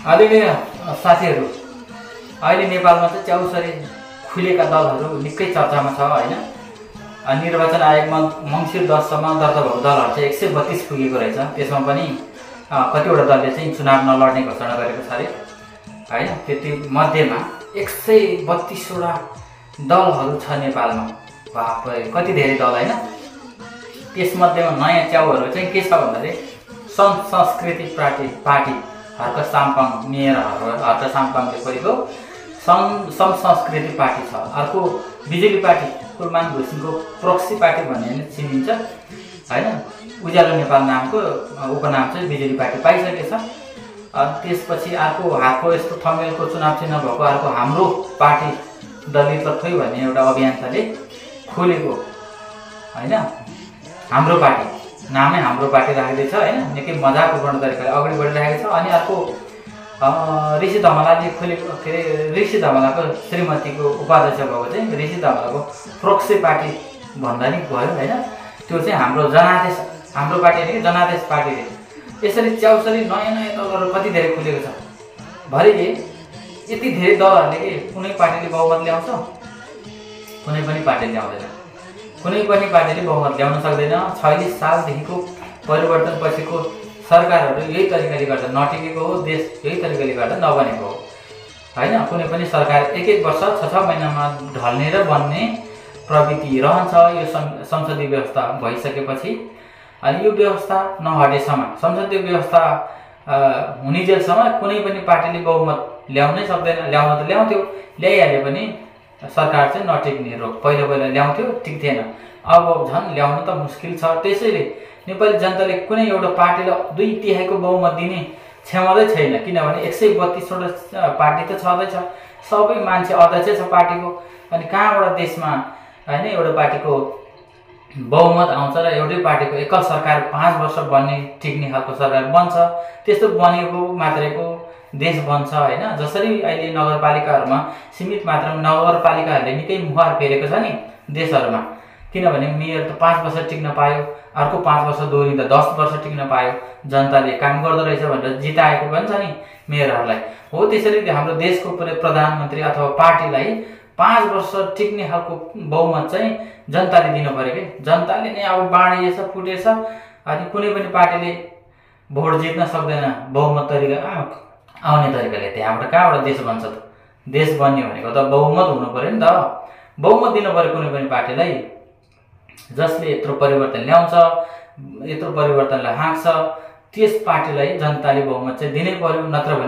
आदरणीय साथीहरू, अहिले नेपालमा चाहिँ च्याउसरी खुलेका दलहरू निकै चर्चामा छ हैन। निर्वाचन आयोगमा मङ्सिर 10 सम्म दर्ता भएको दलहरू चाहिँ 132 पुगेको रहेछ। त्यसमा पनि कतिवटा दलले चाहिँ चुनाव नलड्ने घोषणा गरेको छ अरे हैन। त्यति मध्येमा 132 वटा दलहरू छ नेपालमा। बाफरे, कति धेरै दल हैन। त्यसमध्येमा नयाँ च्याउहरू चाहिँ के छ भन्दाखेरि सङ्घ संस्कृति पार्टी हर्क साम्पाङ मेयर हर्क साम्पाङले खोलेको सङ्घ संस्कृति पार्टी छ। अर्को बिजुली पार्टी कुलमान घुसिङको प्रोक्सी पार्टी भन्ने चिनिन्छ हैन। उज्यालो नेपाल नामको उपनाम चाहिँ बिजुली पार्टी पाइसकेको छ। त्यसपछि अर्को हातको यस्तो थमेलको चुनाव चिन्ह भएको अर्को हाम्रो पार्टी दलित लथोइ भन्ने एउटा अभियानले खोलेको हैन। हाम्रो पार्टी नामै हाम्रो पार्टी राखेको छ हैन। निकै मजाकपूर्ण तरिकाले अगाडि बढिरहेको छ। अनि अर्को ऋषि धमलाले खोलेको के अरे ऋषि धमलाको श्रीमतीको उपाध्यक्ष भएको चाहिँ ऋषि धमलाको प्रोक्सी पार्टी भन्दा नि भयो हैन। त्यो चाहिँ हाम्रो जनादेश, हाम्रो पार्टी होइन, जनादेश पार्टीले यसरी च्याउसरी नयाँ नयाँ दलहरू कति धेरै खुलेको छ। भरे यति धेरै दलहरूले के कुनै पार्टीले बहुमत ल्याउँछ? कुनै पनि पार्टीले ल्याउँदैन। कुनै पनि पार्टीले बहुमत ल्याउन सक्दैन। 46 सालदेखिको परिवर्तन पछिको सरकारहरू यही तरिकाले गर्दा नटिकेको हो। देश यही तरिकाले गर्दा नबनेको हो हैन। कुनै पनि सरकार एक वर्ष 6 महिनामा ढल्ने र बन्ने प्रवृत्ति रहन्छ। यो संसदीय व्यवस्था भइसकेपछि अनि यो व्यवस्था नहटेसम्म, संसदीय व्यवस्था हुनेजेलसम्म कुनै पनि पार्टीले बहुमत ल्याउनै सक्दैन। ल्याउन त ल्याउँथ्यो, ल्याइहाले पनि सरकार चाहिँ नटिक्ने रोग। पहिला ल्याउँथ्यो, टिक्थेन। अब झन् ल्याउन त मुस्किल छ। त्यसैले नेपाली जनताले कुनै एउटा पार्टीलाई 2/3 बहुमत दिने क्षमता छैन। किनभने 132 वटा पार्टी त छँदैछ, सबै मान्छे अध्यक्ष छ पार्टीको। अनि कहाँबाट देशमा हैन एउटा पार्टीको बहुमत आउँछ र एउटै पार्टीको एकल सरकार 5 वर्ष बन्ने टिक्ने खालको सरकार बन्छ? त्यस्तो बनेको मात्रैको देश बन्छ हैन। जसरी अहिले नगरपालिकाहरूमा सीमित मात्रामा नगरपालिकाहरूले निकै मुहार फेरेको छ नि देशहरूमा। किनभने मेयर त 5 वर्ष टिक्न पायो, अर्को 5 वर्ष दोहोरिँदा 10 वर्ष टिक्न पायो। जनताले काम गर्दो रहेछ भनेर जिताएको पनि छ नि मेयरहरूलाई। हो त्यसरी हाम्रो देशको प्रधानमन्त्री अथवा पार्टीलाई 5 वर्ष टिक्ने खालको बहुमत चाहिँ जनताले दिनु पर्यो कि। जनताले नै अब बाँडिएछ, फुटेछ। अनि कुनै पनि पार्टीले भोट जित्न सक्दैन बहुमत तरिका आउने तरिकाले। त्यहाँबाट कहाँबाट देश बन्छ त? देश बन्ने भनेको त बहुमत हुनु पर्यो नि त। बहुमत दिनु पर्यो कुनै पनि पार्टीलाई जसले यत्रो परिवर्तन ल्याउँछ, यत्रो परिवर्तनलाई हाँक्छ। त्यस पार्टीलाई जनताले बहुमत चाहिँ दिनै पर्यो। नत्र भने